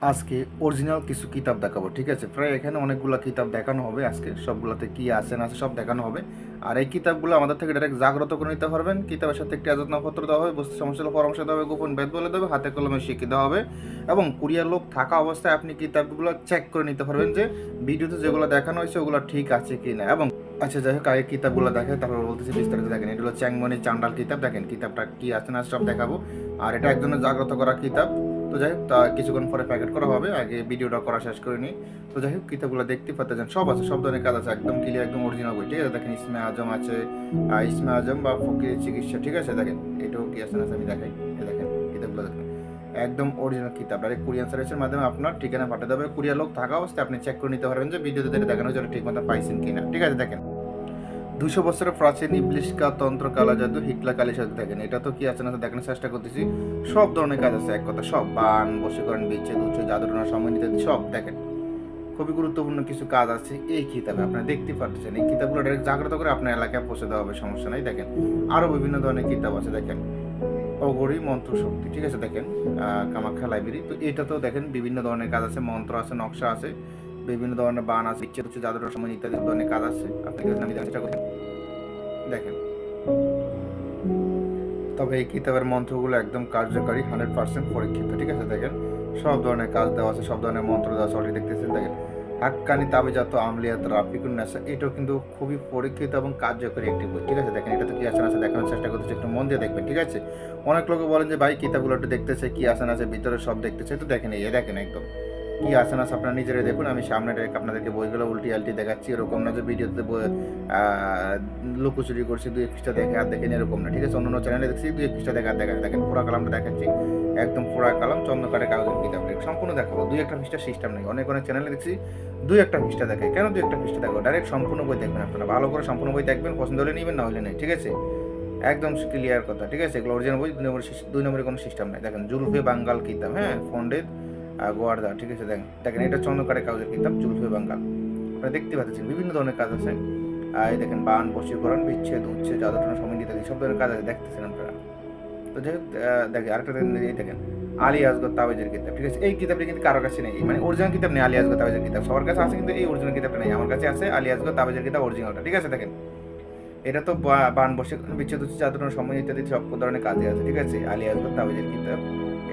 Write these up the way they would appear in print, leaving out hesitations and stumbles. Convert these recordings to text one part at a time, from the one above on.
আজকে অরিজিনাল কিছু কিতাব দেখাবো, ঠিক আছে। প্রায় এখানে অনেকগুলো কিতাব দেখানো হবে আজকে, সবগুলোতে কি আছে না আছে সব দেখানো হবে। আর এই কিতাবগুলো আমাদের থেকে ডাইরেক্ট জাগ্রত করে নিতে পারবেন। কিতাবের সাথে একটি আলোচনাপত্র দেওয়া হবে, বুঝতে সমস্যা হলে পরামর্শ দেওয়া হবে, গোপন বেদ বলে দেবে, হাতে কলমে শিখিয়ে দেওয়া হবে এবং কুরিয়ার লোক থাকা অবস্থায় আপনি কিতাবগুলো চেক করে নিতে পারবেন যে ভিডিওতে যেগুলো দেখানো হয়েছে ওগুলো ঠিক আছে কি না। এবং আচ্ছা, যাই হোক, আগে কিতাবগুলো দেখে তারপর বলতেছি বিস্তারিত। দেখেন, এটা হলো চ্যাংমনি চান্ডাল কিতাব। দেখেন কিতাবটা কি আছে না সব দেখাবো। আর এটা একজনের জাগ্রত করা কিতাব। তো যাই হোক, তা কিছুক্ষণ পরে প্যাকেট করা হবে, আগে ভিডিওটা করা শেষ করে নিই। তো যাই হোক, কিতাবগুলো দেখতে পাতে যান, সব আছে, সব ধরনের কাজ আছে, একদম ক্লিয়ার, একদম অরিজিনাল বই, ঠিক আছে। দেখেন ইসমে আজম আছে, ইসমে আজম বা ফকিরের চিকিৎসা, ঠিক আছে। দেখেন এটাও কি আছে না আমি দেখাই। দেখেন কিতাবগুলো দেখেন, একদম অরিজিনাল কিতাব। ডাইরেক্ট কুরিয়ার সার্ভিসের মাধ্যমে আপনার ঠিকানা পাঠাতে হবে। কুরিয়ার লোক থাকা অবস্থায় আপনি চেক করে নিতে পারবেন যে ভিডিওতে যেটা দেখানো হয়েছে ঠিক মতো পাইছেন কিনা, ঠিক আছে। দেখেন 200 বছরের প্রাচীন ইবলিশকা তন্ত্র কালা জাদু হিটলা কালী সাথে। দেখেন এটা তো কি আছে না দেখানোর চেষ্টা করতেছি। সব ধরনের কাজ আছে, এক কথা সব, বান বশীকরণ বিচ্ছেদ উচ্ছেদ জাদুটনা সময় ইত্যাদি সব। দেখেন খুবই গুরুত্বপূর্ণ কিছু কাজ আছে এই কিতাবে, আপনারা দেখতে পাচ্ছেন। এই কিতাবগুলো ডাইরেক্ট জাগ্রত করে আপনার এলাকায় পৌঁছে দেওয়া হবে, সমস্যা নাই। দেখেন আরো বিভিন্ন ধরনের কিতাব আছে। দেখেন অগরি মন্ত্র শক্তি, ঠিক আছে। দেখেন কামাখ্যা লাইব্রেরি। তো এটা তো দেখেন বিভিন্ন ধরনের কাজ আছে, মন্ত্র আছে, নকশা আছে, বিভিন্ন ধরনের বান আছে, ইচ্ছে হচ্ছে জাদুর সময় ইত্যাদি ধরনের কাজ আছে। আপনাকে আমি চেষ্টা করি। দেখেন, তবে এই কিতাবের মন্ত্রগুলো একদম কার্যকারী, 100% পরীক্ষিত, ঠিক আছে। দেখেন সব ধরনের কাজ দেওয়া আছে, সব ধরনের মন্ত্র দেওয়া আছে, অলরেডি দেখতেছেন। দেখেন হাক্কানি তাবিজাত আমলিয়াত রাফিকুন নাসা, এটাও কিন্তু খুবই পরীক্ষিত এবং কার্যকরী একটি বই, ঠিক আছে। দেখেন এটা তো কি আছে না আছে দেখানোর চেষ্টা করতেছে, একটু মন দিয়ে দেখবেন, ঠিক আছে। অনেক লোকে বলেন যে ভাই কিতাবগুলো একটু দেখতেছে, কি আছে না আছে ভিতরে সব দেখতেছে। তো দেখেন এই দেখেন একদম কি আছে না আপনারা নিজেরাই দেখুন। আমি সামনে আপনাদেরকে বইগুলো উল্টি আলটি দেখাচ্ছি, এরকম না যে ভিডিওতে লুকোচুরি করছি 2 পৃষ্ঠা দেখে আর দেখেন, এরকম না, ঠিক আছে। অন্যান্য চ্যানেলে দেখছি 2 পৃষ্ঠা দেখে আর দেখেন। দেখেন পুরা কালামটা দেখাচ্ছি, একদম পুরা কালাম চন্দ্রকারে কাগজের কিতাব সম্পূর্ণ দেখাবো। 2-1 পৃষ্ঠা সিস্টেম নেই। অনেক অনেক চ্যানেলে দেখছি 2-1 পৃষ্ঠা দেখায়। কেন 2-1 পৃষ্ঠা দেখাবো? ডাইরেক্ট সম্পূর্ণ বই দেখবেন আপনারা, ভালো করে সম্পূর্ণ বই দেখবেন, পছন্দ হলে নেবেন, না হলে নেই, ঠিক আছে। একদম ক্লিয়ার কথা, ঠিক আছে। এগুলো অরিজিনাল বই, 2 নম্বরে কোনো সিস্টেম নেই। দেখেন জুলফে বাঙ্গাল কিতাব, হ্যাঁ, পণ্ডিত গোয়ার্দা, ঠিক আছে। দেখেন দেখেন এটা চন্দ্রকারে কাগজের কিতাব, জুলফে বাঙ্গাল। আপনারা দেখতে পাচ্ছেন বিভিন্ন ধরনের কাজ আছে। এই দেখেন বান বশীকরণ বিচ্ছেদ উচ্ছেদ জাদুটনা সময় ইত্যাদি সব ধরনের কাজ আছে, দেখতেছেন আপনারা। তো যাই হোক, দেখেন আরেকটা দেখেন আলী আসগর তাওয়াজের কিতাব, ঠিক আছে। এই কিতাবটি কিন্তু কারোর কাছে নেই, মানে অরিজিনাল কিতাব নেই। আলী আসগর তাওয়াজের কিতাব সবার কাছে আছে, কিন্তু এই অরিজিনাল কিতাবটা নেই। আমার কাছে আছে আলী আসগর তাওয়াজের কিতাব অরিজিনালটা, ঠিক আছে। দেখেন এটা তো বান বশীকরণ বিচ্ছেদ উচ্ছেদ জাদুটনা সময় ইত্যাদি সব ধরনের কাজে আছে, ঠিক আছে। আলী আসগর তাওয়াজের কিতাব,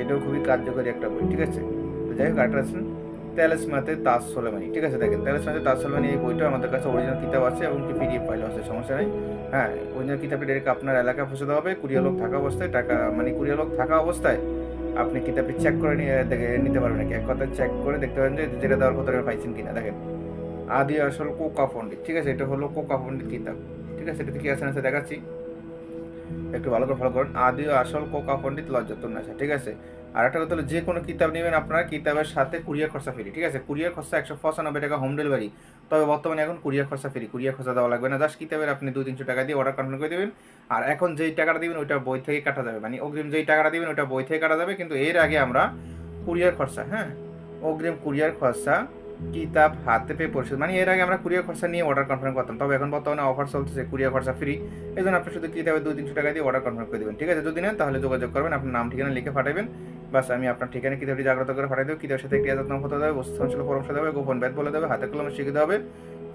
এটাও খুবই কার্যকরী একটা বই, ঠিক আছে। তো যাই হোক, আরেকটা আছেন তেলেসমাতে তাজ সোলেমানি, ঠিক আছে। দেখেন তেলেসমাতে তাজ সোলেমানি, এই বইটা আমাদের কাছে অরিজিনাল কিতাব আছে এবং কি পিডিএফ ফাইল আছে, সমস্যা নেই। হ্যাঁ, অরিজিনাল কিতাবটি ডাইরেক্ট আপনার এলাকায় পৌঁছে দেওয়া হবে। কুরিয়ার লোক থাকা অবস্থায় টাকা, মানে কুরিয়ার লোক থাকা অবস্থায় আপনি কিতাবটি চেক করে নিতে পারবেন নাকি, এক কথায় চেক করে দেখতে পারেন যে যেটা দেওয়ার কথা পাইছেন কিনা। দেখেন আদি আসল কোকা পণ্ডিত, ঠিক আছে। এটা হলো কোকা পণ্ডিত কিতাব, ঠিক আছে। এটাতে কি আছে না দেখাচ্ছি, একটু ভালো করে ফলো করুন। আদি আসল কোকা পণ্ডিত লজ্জাতুন নেশা, ঠিক আছে। আর একটা কথা হলো, যে কোনো কিতাব নেবেন আপনারা, কিতাবের সাথে কুরিয়ার খরচা ফ্রি, ঠিক আছে। কুরিয়ার খরচা 195 টাকা হোম ডেলিভারি। তবে বর্তমানে এখন কুরিয়ার খরচা ফ্রি, কুরিয়ার খরচা দেওয়া লাগবে না। জাস্ট কিতাবের আপনি 200-300 টাকা দিয়ে অর্ডার কনফার্ম করে দেবেন। আর এখন যেই টাকাটা দিবেন ওইটা বই থেকে কাটা যাবে, মানে অগ্রিম যেই টাকাটা দিবেন ওইটা বই থেকে কাটা যাবে, কিন্তু এর আগে আমরা কুরিয়ার খরচা, হ্যাঁ, অগ্রিম কুরিয়ার খরচা কিতাব হাতে পেয়ে পরিশোধ, মানে এর আগে আমরা কুরিয়ার খরচা নিয়ে অর্ডার কনফার্ম করতাম। তবে এখন বর্তমানে অফার চলতেছে, কুরিয়ার খরচা ফ্রি। এই জন্য আপনি শুধু কিতাবে 200-300 টাকা দিয়ে অর্ডার কনফার্ম করে দেবেন, ঠিক আছে। যদি নেন তাহলে যোগাযোগ করবেন, আপনার নাম ঠিকানা লিখে পাঠাবেন, বাস আমি আপনার ঠিকানা কিতাবটি জাগ্রত করে পাঠিয়ে দেবো। কিতাবের সাথে একটি নাম হতে দেবে, বস্তু অঞ্চল পরামর্শ দেবে, গোপন বেদ বলে দেবে, হাতে কলমে শিখে দেবে।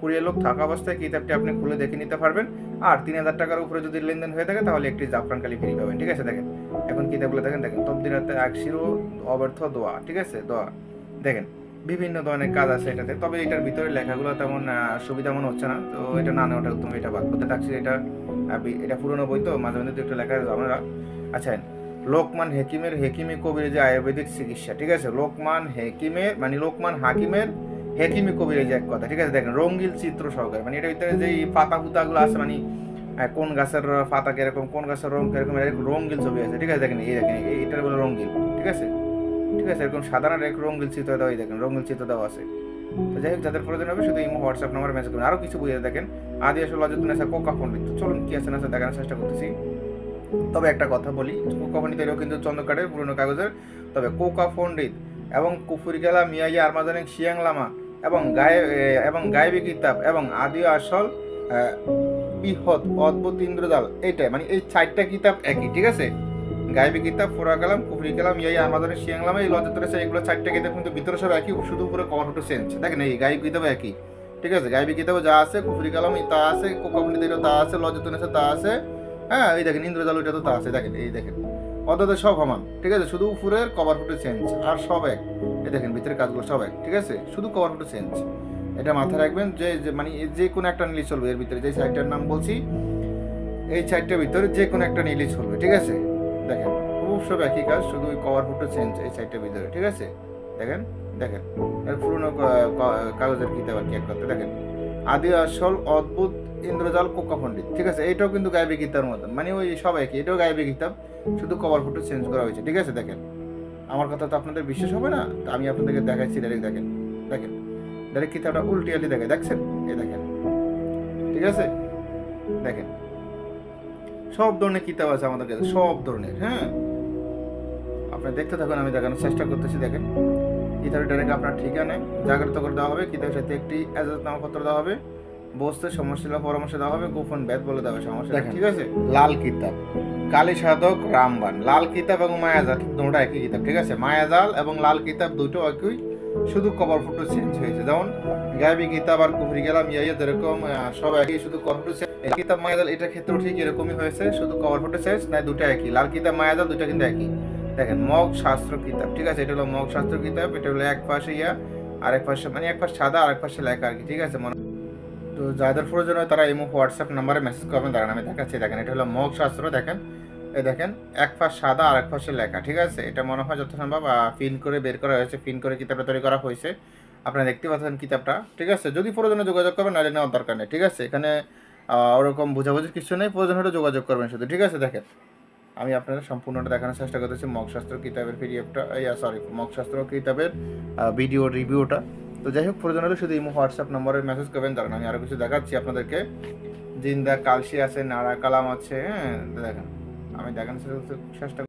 কুরিয়ার লোক থাকা অবস্থায় কিতাবটি আপনি খুলে দেখে নিতে পারবেন। আর 3000 টাকার উপরে যদি লেনদেন হয়ে থাকে তাহলে একটি জাফরান কালি ফ্রি পাবেন, ঠিক আছে। দেখেন এখন কিতাবগুলো দেখেন, দেখেন তবদিরাতে আকশিরু অবর্থ দোয়া, ঠিক আছে, দোয়া। দেখেন বিভিন্ন ধরনের কাজ আছে এটাতে, তবে এটার ভিতরে লেখাগুলো তেমন সুবিধা মনে হচ্ছে না, তো এটা না নেওয়াটা উত্তম। এটা বাদ করতে থাকছি, এটা পুরোনো বই তো মাঝে মাঝে একটু লেখা আমরা। আচ্ছা, লোকমান হেকিমের হেকিমি কবির যে আয়ুর্বেদিক চিকিৎসা, ঠিক আছে। লোকমান হেকিমের মানে লোকমান হাকিমের হেকিমি কবির যে এক কথা, ঠিক আছে। দেখেন রঙ্গিল চিত্র সহকারে, মানে এটার ভিতরে যে পাতা পুতাগুলো আছে, মানে কোন গাছের পাতা কিরকম, কোন গাছের রং কিরকম, এরকম রঙ্গিল ছবি আছে, ঠিক আছে। দেখেন এই দেখেন এটার বলে রঙ্গিল, ঠিক আছে, ঠিক আছে। এরকম সাধারণ এক রঙ্গিল চিত্র দেওয়া, দেখেন রঙ্গিল চিত্র দেওয়া আছে। তো যাই হোক, যাদের প্রয়োজন হবে শুধু ইমো হোয়াটসঅ্যাপ নাম্বার মেসেজ করুন। আরও কিছু বুঝে দেখেন আদি আসল লজ্জাতুন নেশা কোকা পণ্ডিত। চলুন কি আছে না দেখানোর চেষ্টা করতেছি। তবে একটা কথা বলি, কোকা পণ্ডিত এটাও কিন্তু চন্দ্রকারের পুরনো কাগজের। তবে কোকা পণ্ডিত এবং কুফুরিকালা মিয়াইয়া আরমাজানিক শিয়াং লামা এবং গায়েবী কিতাব এবং আদি আসল বৃহৎ অদ্ভুত ইন্দ্রজাল, এইটাই মানে এই 4টা কিতাব একই, ঠিক আছে। গাইবি কিতাব, ফুরা কালাম, কুফরি কালাম, এই আমাদের শিয়াংলামে এই লজ্জাতুন নেসা এগুলো 4টা কিতাব কিন্তু ভিতরে সব একই, শুধু উপরে কভার ফটো চেঞ্জ। দেখেন এই গাইবি কিতাব একই, ঠিক আছে, গাইবি কিতাবে যা আছে, কুফরি কালাম তা আছে, কোকাবলি দিলে তা আছে, লজ্জাতুন নেসা তা আছে, হ্যাঁ এই দেখেন ইন্দ্রজাল ওইটা তো তা আছে, দেখেন এই দেখেন অর্থাৎ সব সমান, ঠিক আছে, শুধু উপরের কভার ফটো চেঞ্জ আর সব এক। এই দেখেন ভিতরের কাজগুলো সব এক, ঠিক আছে, শুধু কভার ফটো চেঞ্জ। এটা মাথায় রাখবেন যে মানে যে কোনো একটা নিলে চলবে, এর ভিতরে যে সাইটটার নাম বলছি এই সাইটটার ভিতরে যে কোনো একটা নিলেই চলবে, ঠিক আছে। দেখেন খুব সব একই কাজ, শুধু ওই কভার ফটো চেঞ্জ এই সাইটটার ভিতরে, ঠিক আছে। দেখেন দেখেন এর পুরোনো কাগজের কিতাব আর কি এক করতে, দেখেন আদি আসল অদ্ভুত ইন্দ্রজাল কোকা পণ্ডিত, ঠিক আছে, এইটাও কিন্তু গায়েবী কিতাবের মতন, মানে ওই সব একই, এটাও গায়েবী কিতাব, শুধু কভার ফটো চেঞ্জ করা হয়েছে, ঠিক আছে। দেখেন আমার কথা তো আপনাদের বিশ্বাস হবে না, তো আমি আপনাদেরকে দেখাচ্ছি ডাইরেক্ট, দেখেন দেখেন ডাইরেক্ট কিতাবটা উল্টিয়ালি দেখে, দেখছেন এই দেখেন, ঠিক আছে। দেখেন সব ধরনের কিতাব আছে আমাদের কাছে, সব ধরনের, হ্যাঁ আপনি দেখতে থাকুন, আমি দেখানোর চেষ্টা করতেছি। দেখেন কিতাবের ডাইরেক্ট আপনার ঠিকানায় জাগ্রত করে দেওয়া হবে, কিতাবের সাথে একটি এজাজতনামাপত্র দেওয়া হবে, বসতে সমস্যা পরামর্শ দেওয়া হবে, গোপন ব্যাধ বলে দেওয়া হবে সমস্যা, ঠিক আছে। লাল কিতাব, কালী সাধক রামবান, লাল কিতাব এবং মায়াজাল দুটোটা একই কিতাব, ঠিক আছে, মায়াজাল এবং লাল কিতাব দুটো একই, শুধু কভার ফটো চেঞ্জ হয়েছে। যেমন গায়েবী কিতাব আর কুফরি কালাম ইয়া যেরকম সব একই, শুধু কভার ফটো চেঞ্জ। এই কিতাব মায়াজাল এটার ক্ষেত্রেও ঠিক এরকমই হয়েছে, শুধু কভার ফটো চেঞ্জ, না দুটো একই, লাল কিতাব মায়াজাল দুটো কিন্তু একই। দেখেন মগ শাস্ত্র কিতাব, ঠিক আছে, এটা হলো মগ শাস্ত্র কিতাব, এটা হলো এক পাশে ইয়া আর এক পাশে মানে এক পাশে সাদা আর এক পাশে লেখা আর কি, ঠিক আছে। তো যাদের প্রয়োজন হয় তারা এই হোয়াটসঅ্যাপ নাম্বারে মেসেজ করবেন, দাঁড়ান আমি দেখাচ্ছি। দেখেন এটা হলো মগ শাস্ত্র, দেখেন এই দেখেন এক পাশ সাদা আর এক পাশে লেখা, ঠিক আছে। এটা মনে হয় যত সম্ভব পিন করে বের করা হয়েছে, পিন করে কিতাবটা তৈরি করা হয়েছে, আপনারা দেখতে পাচ্ছেন কিতাবটা, ঠিক আছে। যদি প্রয়োজনে যোগাযোগ করবেন, নাহলে নেওয়ার দরকার নেই, ঠিক আছে। এখানে ওরকম বোঝাবুঝির কিছু নেই, প্রয়োজন হলে যোগাযোগ করবেন শুধু, ঠিক আছে। দেখেন আমি আপনাদের সম্পূর্ণটা দেখানোর চেষ্টা করতেছি, মগশাস্ত্র কিতাবের পিডিএফটা, মগশাস্ত্র কিতাবের ভিডিও রিভিউটা। তো যাই হোক প্রয়োজন হলে শুধু এই হোয়াটসঅ্যাপ নম্বরে মেসেজ করবেন, দাঁড়ান আমি আরও কিছু দেখাচ্ছি আপনাদেরকে। জিন্দা কালসি আছে, নাড়া কালাম আছে, হ্যাঁ দেখেন আমি দেখানোর চেষ্টা